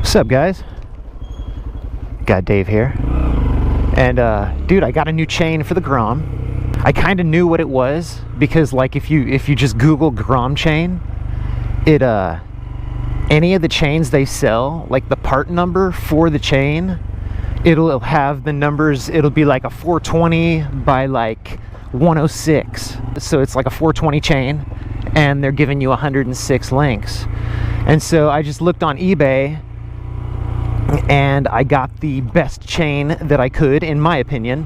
What's up, guys? GotDave here. And dude, I got a new chain for the Grom. I kind of knew what it was because, like, if you just Google Grom chain, it any of the chains they sell, like the part number for the chain, it'll have the numbers. It'll be like a 420 by like 106. So it's like a 420 chain, and they're giving you 106 links. And so I just looked on eBay, and I got the best chain that I could, in my opinion.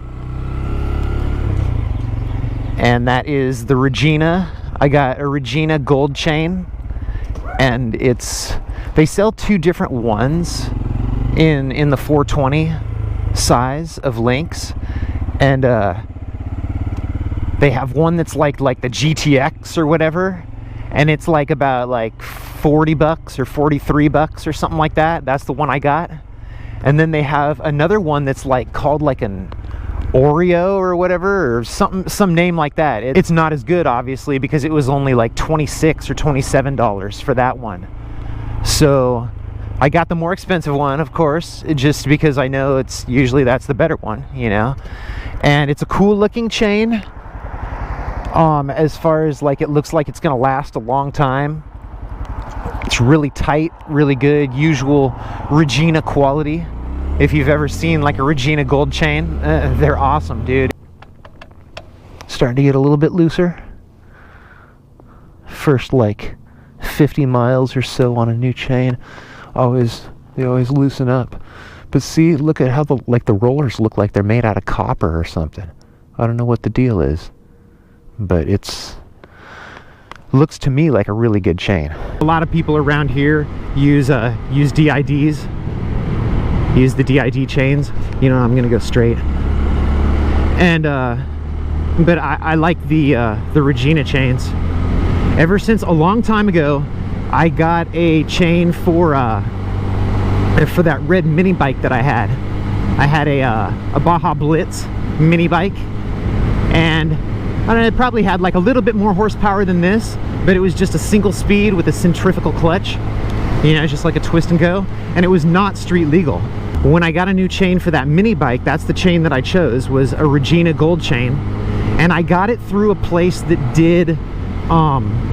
And that is the Regina. I got a Regina gold chain, and they sell two different ones in the 420 size of links, and they have one that's like the GTX or whatever, and it's like about like $40 or $43 or something like that. That's the one I got. And then they have another one that's like called like an Oreo or whatever, or some name like that. It's not as good, obviously, because it was only like $26 or $27 for that one. So I got the more expensive one, of course, just because I know it's usually that's the better one, you know. And it's a cool looking chain. As far as like, it looks like it's gonna last a long time. It's really tight, really good, usual Regina quality. If you've ever seen like a Regina gold chain, they're awesome, dude. Starting to get a little bit looser. First like 50 miles or so on a new chain, they always loosen up. But see, look at how the rollers look like they're made out of copper or something. I don't know what the deal is, but looks to me like a really good chain. A lot of people around here use DIDs, use the DID chains. You know, I'm gonna go straight. And but I like the Regina chains. Ever since a long time ago, I got a chain for that red mini bike that I had. I had a Baja Blitz mini bike, and I don't know, it probably had like a little bit more horsepower than this, but it was just a single speed with a centrifugal clutch, you know, just like a twist and go, and it was not street legal. When I got a new chain for that mini bike, that's the chain that I chose, was a Regina gold chain, and I got it through a place that did,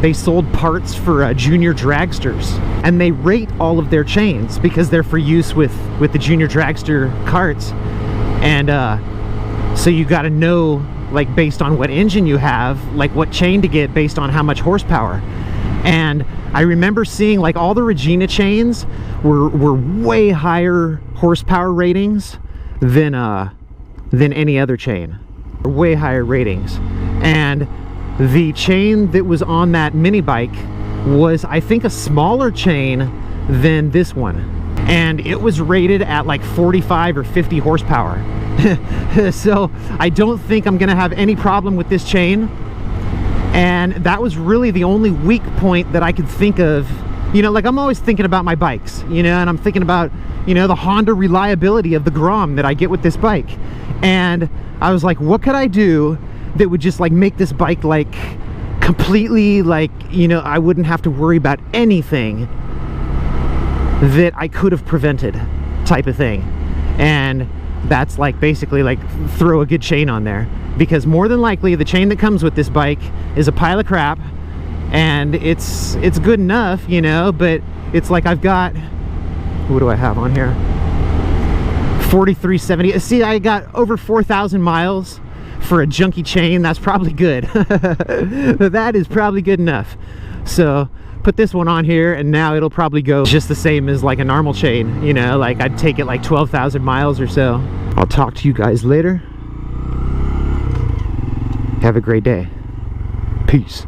they sold parts for junior dragsters, and they rate all of their chains because they're for use with the junior dragster carts, and so you got to know, like, based on what engine you have, like what chain to get based on how much horsepower. And I remember seeing like all the Regina chains were way higher horsepower ratings than any other chain, way higher ratings. And the chain that was on that mini bike was, I think, a smaller chain than this one, and it was rated at like 45 or 50 horsepower. So I don't think I'm gonna have any problem with this chain. And that was really the only weak point that I could think of. You know, like, I'm always thinking about my bikes, you know, and I'm thinking about, you know, the Honda reliability of the Grom that I get with this bike. And I was like, what could I do that would just like make this bike like completely, like, you know, I wouldn't have to worry about anything that I could have prevented, type of thing. And that's like basically like throw a good chain on there, because more than likely the chain that comes with this bike is a pile of crap, and it's good enough, you know, but it's like, I've got, what do I have on here, 4370. See, I got over 4,000 miles for a junky chain. That's probably good. That is probably good enough. So put this one on here, and now it'll probably go just the same as like a normal chain, you know, like I'd take it like 12,000 miles or so. I'll talk to you guys later. Have a great day. Peace.